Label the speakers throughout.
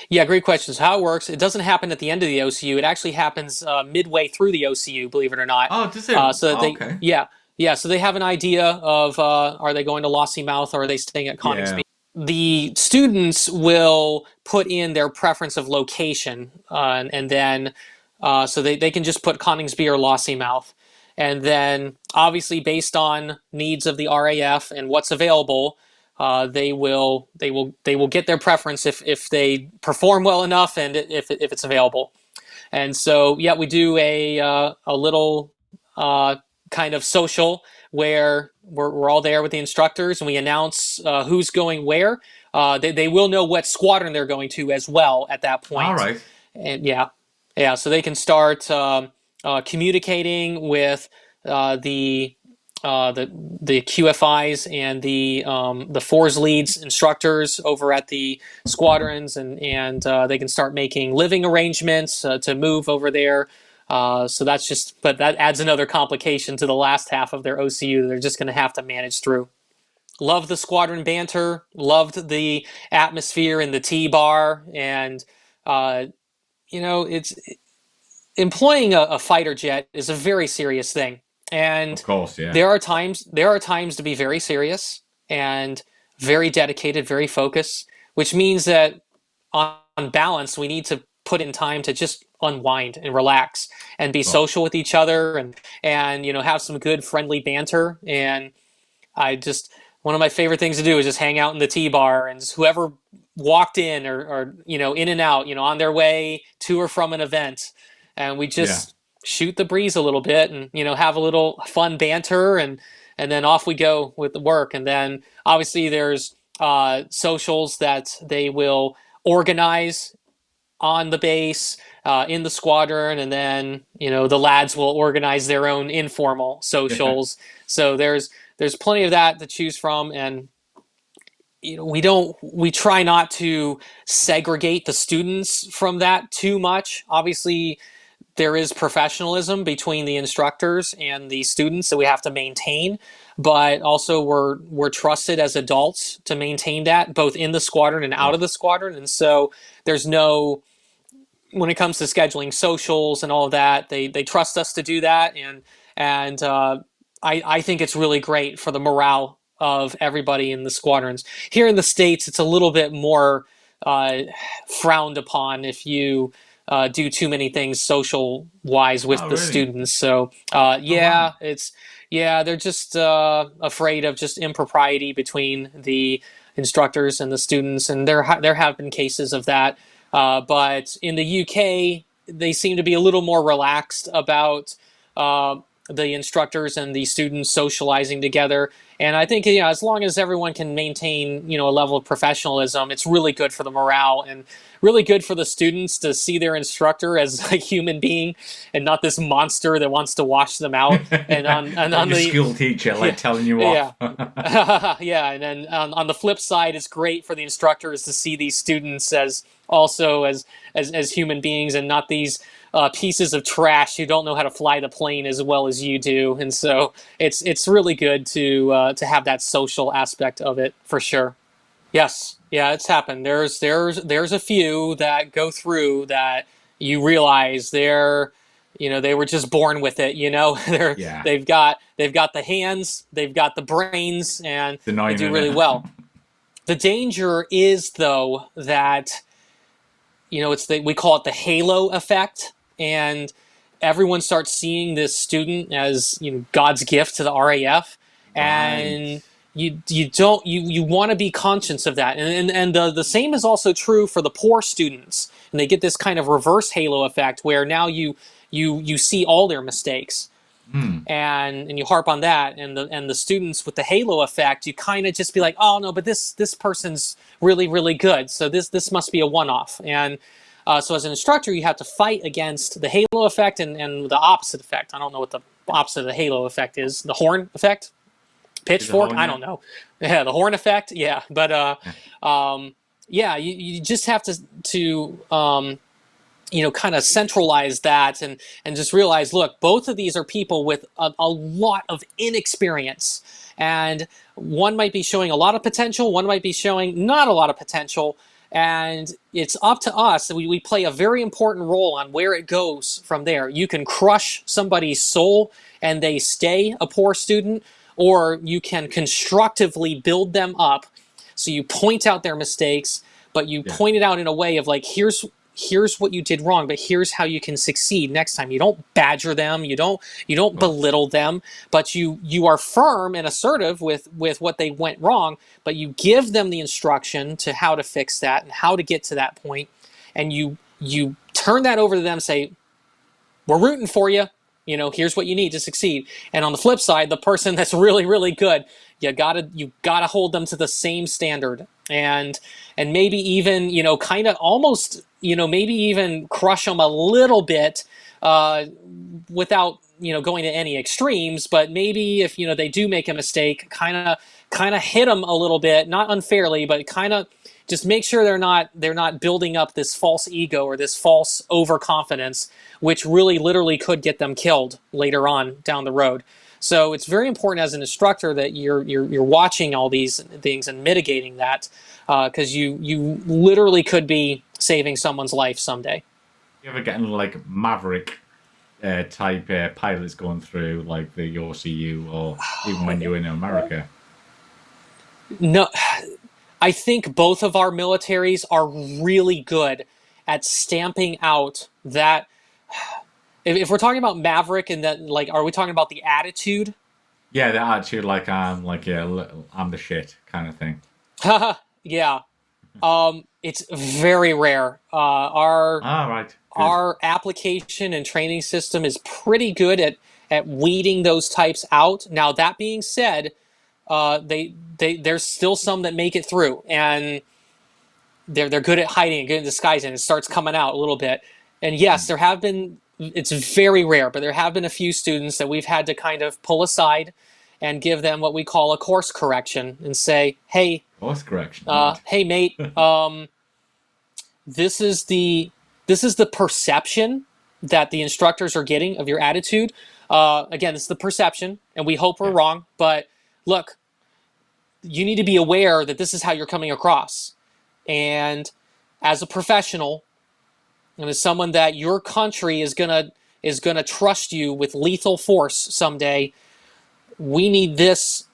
Speaker 1: Yeah, great question. So how it works, it doesn't happen at the end of the OCU. It actually happens midway through the OCU, believe it or not.
Speaker 2: Oh, does it?
Speaker 1: So that
Speaker 2: Oh,
Speaker 1: they,
Speaker 2: okay.
Speaker 1: yeah, so they have an idea of are they going to Lossy Mouth or are they staying at Coningsby?
Speaker 2: Yeah.
Speaker 1: The students will put in their preference of location, and then so they can just put Coningsby or Lossy Mouth. And then, obviously, based on needs of the RAF and what's available, they will get their preference if they perform well enough and if it's available. And so, yeah, we do a little kind of social where we're all there with the instructors and we announce who's going where. They will know what squadron they're going to as well at that
Speaker 2: All
Speaker 1: point.
Speaker 2: right.
Speaker 1: And yeah, so they can start communicating with the the QFIs and the fours leads instructors over at the squadrons, and they can start making living arrangements to move over there. So that's just, but that adds another complication to the last half of their OCU. They're just going to have to manage through. Loved the squadron banter. Loved the atmosphere in the T bar, and uh, it's employing a fighter jet is a very serious thing,
Speaker 2: Of
Speaker 1: and
Speaker 2: course, yeah.
Speaker 1: there are times to be very serious and very dedicated, very focused, which means that on balance, we need to put in time to just unwind and relax and be
Speaker 2: Well,
Speaker 1: social with each other and have some good friendly banter. And I just one of my favorite things to do is just hang out in the T bar and just whoever walked in or in and out, on their way to or from an event, and we
Speaker 2: yeah.
Speaker 1: just shoot the breeze a little bit and have a little fun banter and then off we go with the work. And then obviously there's socials that they will organize on the base, in the squadron, and then the lads will organize their own informal
Speaker 2: Yeah.
Speaker 1: socials. So there's plenty of that to choose from, and we try not to segregate the students from that too much. Obviously, there is professionalism between the instructors and the students that we have to maintain, but also we're trusted as adults to maintain that both in the squadron and out of
Speaker 2: Well,
Speaker 1: the squadron. And so there's no when it comes to scheduling socials and all of that, they trust us to do that, and I think it's really great for the morale of everybody in the squadrons. Here in the States, it's a little bit more uh, frowned upon if you do too many things social wise with
Speaker 2: oh,
Speaker 1: the
Speaker 2: really?
Speaker 1: students. So
Speaker 2: Oh, wow.
Speaker 1: they're just afraid of just impropriety between the instructors and the students, and there have been cases of that. But in the UK, they seem to be a little more relaxed about uh, the instructors and the students socializing together. And I think as long as everyone can maintain a level of professionalism, it's really good for the morale and really good for the students to see their instructor as a human being and not this monster that wants to wash them out. And
Speaker 2: Like
Speaker 1: on
Speaker 2: your
Speaker 1: the
Speaker 2: school teacher,
Speaker 1: yeah,
Speaker 2: like telling you off.
Speaker 1: yeah. Yeah, and then on the flip side, it's great for the instructors to see these students as also as human beings and not these pieces of trash who don't know how to fly the plane as well as you do. And so it's really good to have that social aspect of it for sure. Yes, yeah, it's happened. There's a few that go through that you realize they were just born with it. they're
Speaker 2: Yeah.
Speaker 1: they've got the hands, they've got the brains, and
Speaker 2: It's
Speaker 1: they
Speaker 2: annoying,
Speaker 1: do
Speaker 2: isn't
Speaker 1: really
Speaker 2: it?
Speaker 1: well. The danger is though that we call it the halo effect, and everyone starts seeing this student as God's gift to the RAF,
Speaker 2: Right.
Speaker 1: and you don't you want to be conscious of that, and the same is also true for the poor students, and they get this kind of reverse halo effect where now you see all their mistakes,
Speaker 2: Hmm.
Speaker 1: and you harp on that, and the students with the halo effect, you kind of just be like, oh no, but this person's really really good, so this must be a one-off. And so as an instructor, you have to fight against the halo effect and the opposite effect. I don't know what the opposite of the halo effect is. The horn effect,
Speaker 2: Is a
Speaker 1: pitchfork,
Speaker 2: horn,
Speaker 1: I
Speaker 2: yeah?
Speaker 1: don't know. Yeah, the horn effect, yeah. But
Speaker 2: Yeah.
Speaker 1: yeah, you just have to kind of centralize that and just realize, look, both of these are people with a lot of inexperience, and one might be showing a lot of potential, one might be showing not a lot of potential, And it's up to us. We play a very important role on where it goes from there. You can crush somebody's soul and they stay a poor student, or you can constructively build them up. So you point out their mistakes, but you
Speaker 2: Yeah.
Speaker 1: point it out in a way of like, here's what you did wrong, but here's how you can succeed next time. You don't badger them, you don't
Speaker 2: Well,
Speaker 1: belittle them, but you are firm and assertive with what they went wrong, but you give them the instruction to how to fix that and how to get to that point, and you turn that over to them, say, we're rooting for you. Here's what you need to succeed. And on the flip side, the person that's really, really good, you gotta hold them to the same standard, and maybe even kind of almost maybe even crush them a little bit, without going to any extremes. But maybe if they do make a mistake, kind of hit them a little bit, not unfairly, but kind of just make sure they're not building up this false ego or this false overconfidence, which really literally could get them killed later on down the road. So it's very important as an instructor that you're watching all these things and mitigating that, because you literally could be saving someone's life someday.
Speaker 2: you ever getting like Maverick type pilots going through like the OCU, or even when you're in America?
Speaker 1: No, I think both of our militaries are really good at stamping out that. If we're talking about Maverick, and that, like, are we talking about the attitude?
Speaker 2: Yeah, the attitude like I'm the shit kind of thing.
Speaker 1: Yeah. It's very rare.
Speaker 2: Ah, right, good.
Speaker 1: Our application and training system is pretty good at weeding those types out. Now that being said, there's still some that make it through, and they're good at hiding and good at disguising. It starts coming out a little bit. And yes, there have been. It's very rare, but there have been a few students that we've had to kind of pull aside and give them what we call a course correction and say, "Hey,
Speaker 2: Course correction, right?
Speaker 1: hey, mate, this is the perception that the instructors are getting of your attitude. Again, this is the perception, and we hope we're
Speaker 2: Yeah.
Speaker 1: wrong. But look, you need to be aware that this is how you're coming across. And as a professional, and as someone that your country is gonna trust you with lethal force someday, we need this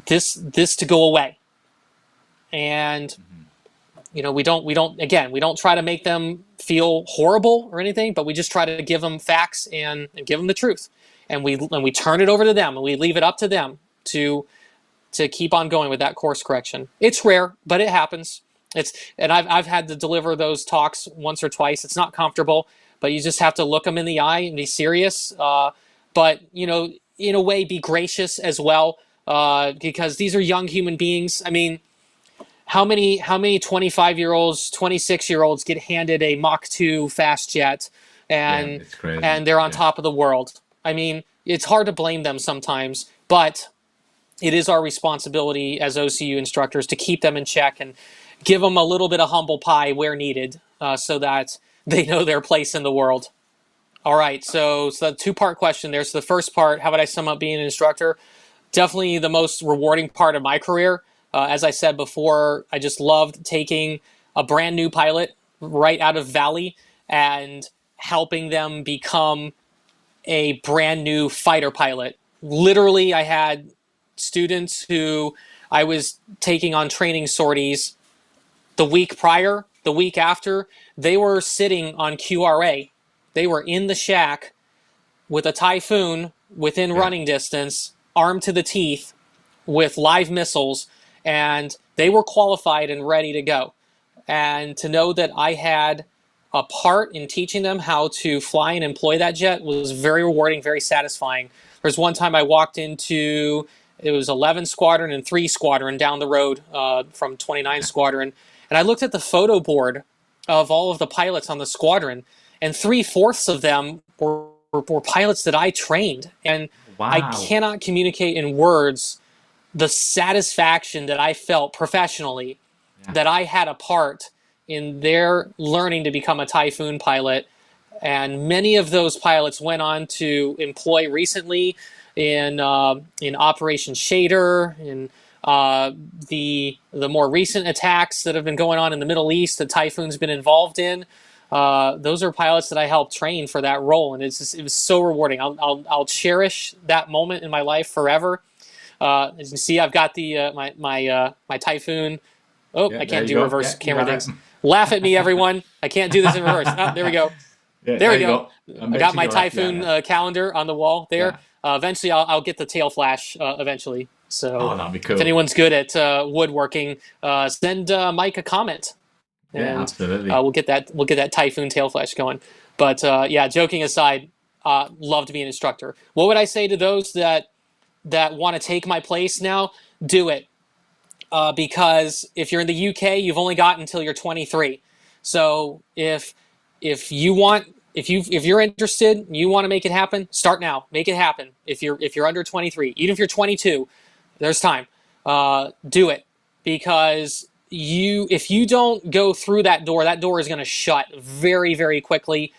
Speaker 1: to go away. And we don't try to make them feel horrible or anything, but we just try to give them facts and give them the truth, and we turn it over to them, and we leave it up to them to keep on going with that course correction. It's rare, but it happens. And I've had to deliver those talks once or twice. It's not comfortable, but you just have to look them in the eye and be serious. But in a way, be gracious as well, because these are young human beings. I mean, how many 25-year-olds, 26-year-olds get handed a Mach 2 fast jet,
Speaker 2: Yeah,
Speaker 1: and
Speaker 2: it's crazy.
Speaker 1: and they're on
Speaker 2: Yeah.
Speaker 1: top of the world. I mean, it's hard to blame them sometimes, but it is our responsibility as OCU instructors to keep them in check and give them a little bit of humble pie where needed, so that they know their place in the world. All right, so the two-part question there. So the first part, how would I sum up being an instructor? Definitely the most rewarding part of my career. As I said before, I just loved taking a brand new pilot right out of Valley and helping them become a brand new fighter pilot. Literally, I had students who I was taking on training sorties the week prior, the week after. They were sitting on QRA. They were in the shack with a Typhoon within
Speaker 2: Yeah.
Speaker 1: running distance, armed to the teeth with live missiles, and they were qualified and ready to go. And to know that I had a part in teaching them how to fly and employ that jet was very rewarding, very satisfying. There's one time I walked into, it was 11 Squadron and 3 Squadron down the road, from 29 Squadron, and I looked at the photo board of all of the pilots on the squadron, and 3/4 of them were pilots that I trained. And I
Speaker 2: Wow.
Speaker 1: cannot communicate in words the satisfaction that I felt professionally
Speaker 2: Yeah.
Speaker 1: that I had a part in their learning to become a Typhoon pilot. And many of those pilots went on to employ recently in Operation Shader, in Uh, the more recent attacks that have been going on in the Middle East, the Typhoon's been involved in. Those are pilots that I helped train for that role, and it was so rewarding. I'll cherish that moment in my life forever. As you see, I've got the my Typhoon. Oh,
Speaker 2: Yeah,
Speaker 1: I
Speaker 2: there
Speaker 1: can't
Speaker 2: you
Speaker 1: do
Speaker 2: go.
Speaker 1: reverse
Speaker 2: Yeah, you
Speaker 1: camera
Speaker 2: got it.
Speaker 1: things. Laugh at me, everyone. I can't do this in reverse. Oh, there we go.
Speaker 2: Yeah,
Speaker 1: There
Speaker 2: there
Speaker 1: we
Speaker 2: you
Speaker 1: go.
Speaker 2: go. And
Speaker 1: I got my
Speaker 2: basically left. Yeah,
Speaker 1: Typhoon
Speaker 2: yeah,
Speaker 1: calendar on the wall there.
Speaker 2: yeah.
Speaker 1: Eventually, I'll get the tail flash eventually. So
Speaker 2: Oh, that'd be
Speaker 1: if
Speaker 2: cool.
Speaker 1: anyone's good at woodworking, send Mike a comment,
Speaker 2: Yeah,
Speaker 1: and
Speaker 2: absolutely.
Speaker 1: we'll get that Typhoon tail flash going. But yeah, joking aside, love to be an instructor. What would I say to those that want to take my place now? Do it. Because if you're in the UK, you've only got until you're 23. So if you want if you're interested, you want to make it happen, start now. Make it happen. If you're under 23, even if you're 22, there's time. Do it because if you don't go through that door is going to shut very very quickly,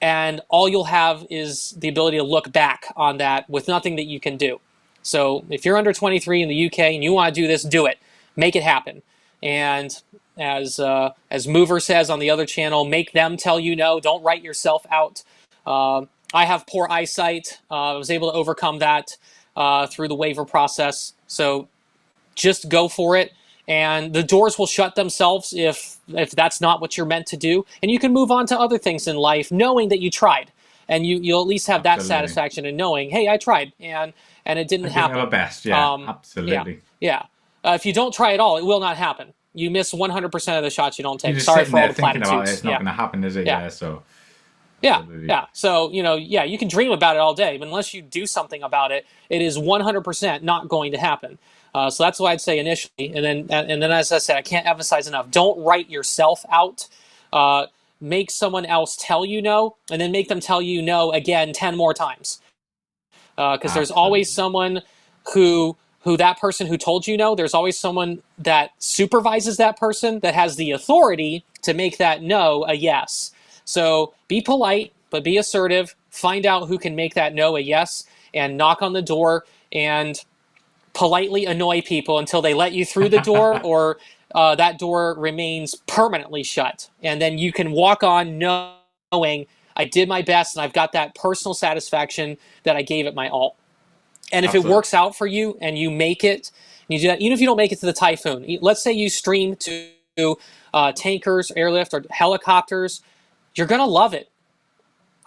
Speaker 1: and all you'll have is the ability to look back on that with nothing that you can do. So if you're under 23 in the UK and you want to do this, do it. Make it happen. And as Mover says on the other channel, make them tell you no. Don't write yourself out. I have poor eyesight. I was able to overcome that through the waiver process. So just go for it, and the doors will shut themselves if that's not what you're meant to do, and you can move on to other things in life knowing that you tried, and you'll at least have that
Speaker 2: Absolutely.
Speaker 1: satisfaction in knowing, hey, I tried, and it didn't
Speaker 2: I gave it my
Speaker 1: happen.
Speaker 2: best. Yeah,
Speaker 1: Yeah,
Speaker 2: absolutely.
Speaker 1: yeah. If you don't try at all, it will not happen. You miss 100% of the shots you don't
Speaker 2: You're
Speaker 1: take.
Speaker 2: just
Speaker 1: Sorry
Speaker 2: sitting
Speaker 1: for all
Speaker 2: there
Speaker 1: the
Speaker 2: thinking about it.
Speaker 1: platitudes.
Speaker 2: It's not
Speaker 1: Yeah,
Speaker 2: going to happen, is it?
Speaker 1: yeah.
Speaker 2: Yeah. So
Speaker 1: Yeah,
Speaker 2: absolutely.
Speaker 1: yeah. So, yeah, you can dream about it all day, but unless you do something about it, it is 100% not going to happen. So that's why I'd say initially, and then as I said, I can't emphasize enough. Don't write yourself out. Uh, Make someone else tell you no, and then make them tell you no again 10 more times. Because there's always
Speaker 2: Absolutely.
Speaker 1: someone who that person who told you no. There's always someone that supervises that person that has the authority to make that no a yes. So be polite, but be assertive. Find out who can make that no a yes, and knock on the door and politely annoy people until they let you through the door, or that door remains permanently shut. And then you can walk on knowing I did my best and I've got that personal satisfaction that I gave it my all. And if it
Speaker 2: Absolutely.
Speaker 1: works out for you and you make it, and you do that, even if you don't make it to the Typhoon, let's say you stream to tankers, airlift, or helicopters, you're going to love it.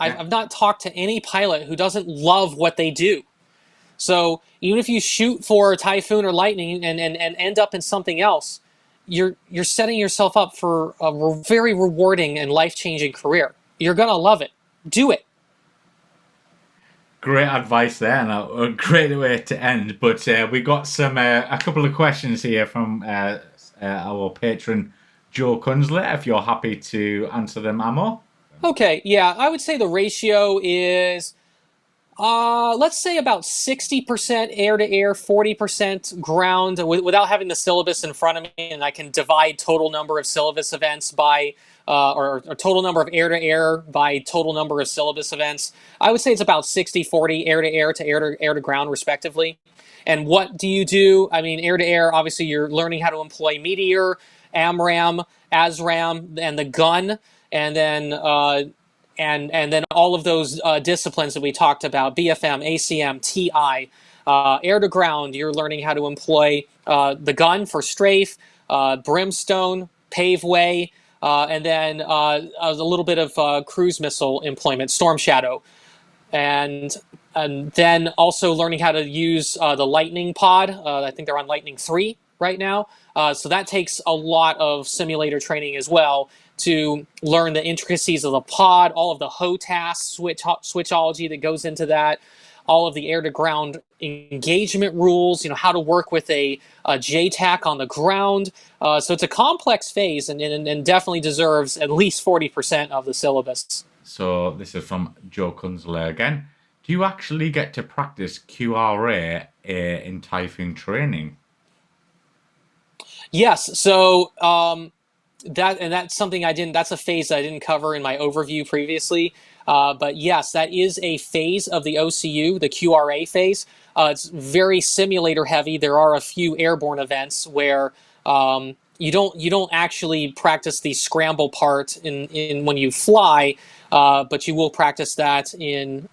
Speaker 2: Yeah.
Speaker 1: I've not talked to any pilot who doesn't love what they do. So even if you shoot for a Typhoon or Lightning and end up in something else, you're setting yourself up for a very rewarding and life-changing career. You're going to love it. Do it.
Speaker 2: Great advice there, and a great way to end. But we got a couple of questions here from our patron Joe Kunzler. If you're happy to answer them, Amo.
Speaker 1: Okay, yeah, I would say the ratio is let's say about 60% air to air, 40% ground, without having the syllabus in front of me, and I can divide total number of syllabus events by, or total number of air to air by total number of syllabus events. I would say it's about 60-40 air to air to air to ground, respectively. And what do you do? I mean, air to air, obviously, you're learning how to employ Meteor, AMRAAM, ASRAAM, and the gun, and then and then all of those disciplines that we talked about, BFM, ACM, TI, air to ground, you're learning how to employ the gun for strafe, brimstone, paveway, and then a little bit of cruise missile employment, Storm Shadow. And then also learning how to use the Lightning pod. I think they're on Lightning 3 right now. So that takes a lot of simulator training as well to learn the intricacies of the pod, all of the HOTAS switchology that goes into that, all of the air-to-ground engagement rules, how to work with a JTAC on the ground. So it's a complex phase and definitely deserves at least 40% of the syllabus.
Speaker 2: So this is from Joe Kunzler again. Do you actually get to practice QRA in Typhoon training?
Speaker 1: Yes. So that's something I didn't. That's a phase that I didn't cover in my overview previously. But yes, that is a phase of the OCU, the QRA phase. It's very simulator heavy. There are a few airborne events where you don't actually practice the scramble part in when you fly, but you will practice that in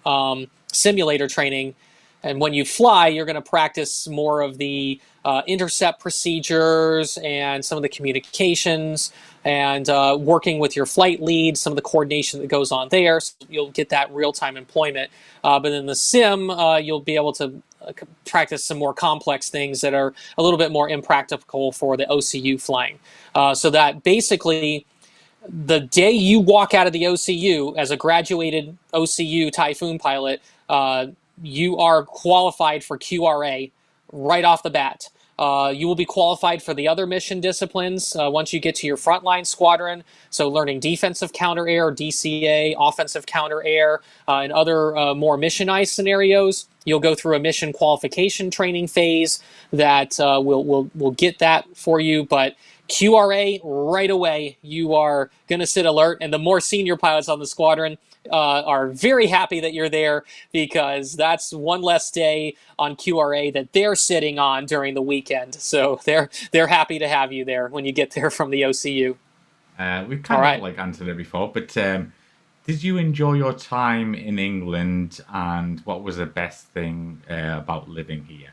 Speaker 1: simulator training. And when you fly, you're going to practice more of the intercept procedures and some of the communications and working with your flight lead, some of the coordination that goes on there. So you'll get that real-time employment. But in the sim, you'll be able to practice some more complex things that are a little bit more impractical for the OCU flying. So that basically the day you walk out of the OCU as a graduated OCU Typhoon pilot, you are qualified for QRA right off the bat. You will be qualified for the other mission disciplines once you get to your frontline squadron. So learning defensive counter-air, DCA, offensive counter-air, and other more missionized scenarios. You'll go through a mission qualification training phase that will get that for you. But QRA, right away, you are going to sit alert. And the more senior pilots on the squadron are very happy that you're there, because that's one less day on QRA that they're sitting on during the weekend. So they're happy to have you there when you get there from the OCU.
Speaker 2: We've kind of like answered it before, but did you enjoy your time in England, and what was the best thing about living here?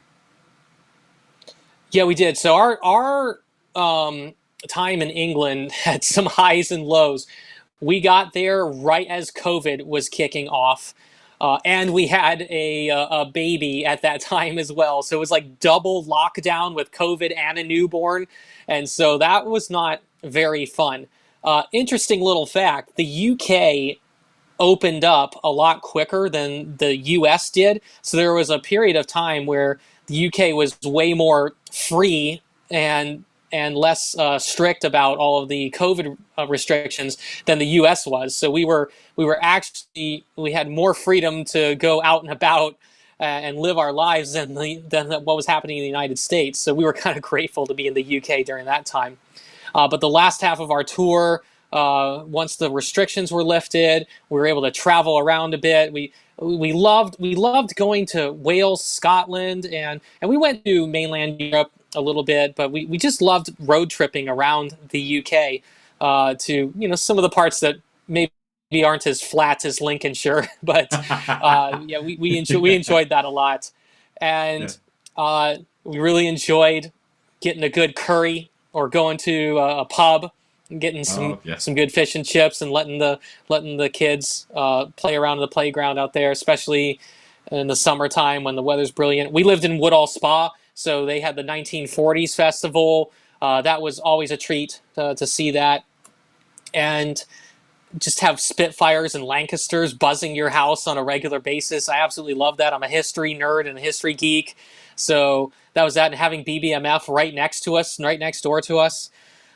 Speaker 1: Yeah, we did. So our time in England had some highs and lows. We got there right as COVID was kicking off. And we had a baby at that time as well. So it was like double lockdown with COVID and a newborn. And so that was not very fun. Interesting little fact, the UK opened up a lot quicker than the US did. So there was a period of time where the UK was way more free and less strict about all of the COVID restrictions than the U.S. was. So we had more freedom to go out and about and live our lives than what was happening in the United States. So we were kind of grateful to be in the UK during that time. But the last half of our tour, once the restrictions were lifted, we were able to travel around a bit. We loved going to Wales, Scotland, and we went to mainland Europe a little bit, but we just loved road tripping around the UK to some of the parts that maybe aren't as flat as Lincolnshire, but yeah, we enjoyed that a lot, and we really enjoyed getting a good curry or going to a pub and getting some good fish and chips and letting the kids play around in the playground out there, especially in the summertime when the weather's brilliant. We lived in Woodall Spa, so they had the 1940s festival. That was always a treat to see that. And just have Spitfires and Lancasters buzzing your house on a regular basis. I absolutely love that. I'm a history nerd and a history geek. So that was that. And having BBMF right next to us, right next door to us.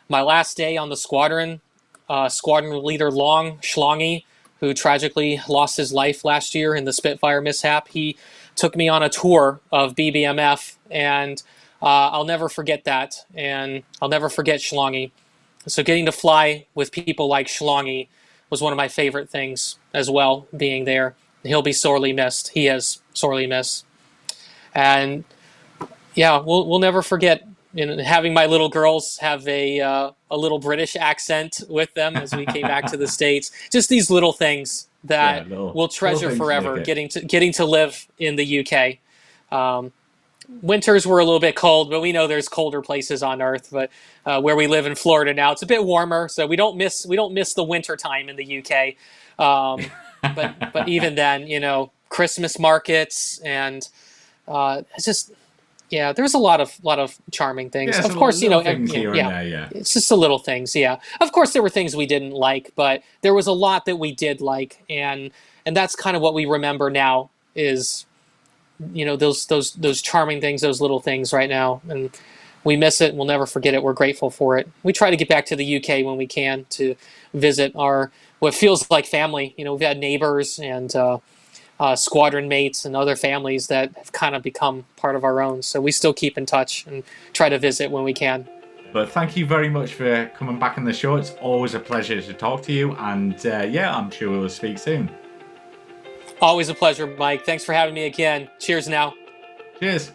Speaker 1: My last day on the squadron, squadron leader Long Schlongy, who tragically lost his life last year in the Spitfire mishap, he took me on a tour of BBMF, and I'll never forget that, and I'll never forget Schlongy. So getting to fly with people like Schlongy was one of my favorite things as well, being there. He'll be sorely missed. He is sorely missed. And yeah, we'll never forget having my little girls have a little British accent with them as we came back to the States. Just these little things that we'll treasure forever, getting to live in the UK. Winters were a little bit cold, but we know there's colder places on Earth. But where we live in Florida now, it's a bit warmer, so we don't miss the winter time in the UK. But even then, Christmas markets and it's just. Yeah, there's a lot of charming things.
Speaker 2: Yeah,
Speaker 1: of course,
Speaker 2: things here and there, yeah.
Speaker 1: It's just the little things, yeah. Of course, there were things we didn't like, but there was a lot that we did like, and that's kind of what we remember now is, those charming things, those little things right now, and we miss it. And we'll never forget it. We're grateful for it. We try to get back to the UK when we can to visit what feels like family. We've had neighbors and. Squadron mates and other families that have kind of become part of our own. So we still keep in touch and try to visit when we can.
Speaker 2: But thank you very much for coming back on the show. It's always a pleasure to talk to you. And yeah, I'm sure we'll speak soon.
Speaker 1: Always a pleasure, Mike. Thanks for having me again. Cheers now.
Speaker 2: Cheers.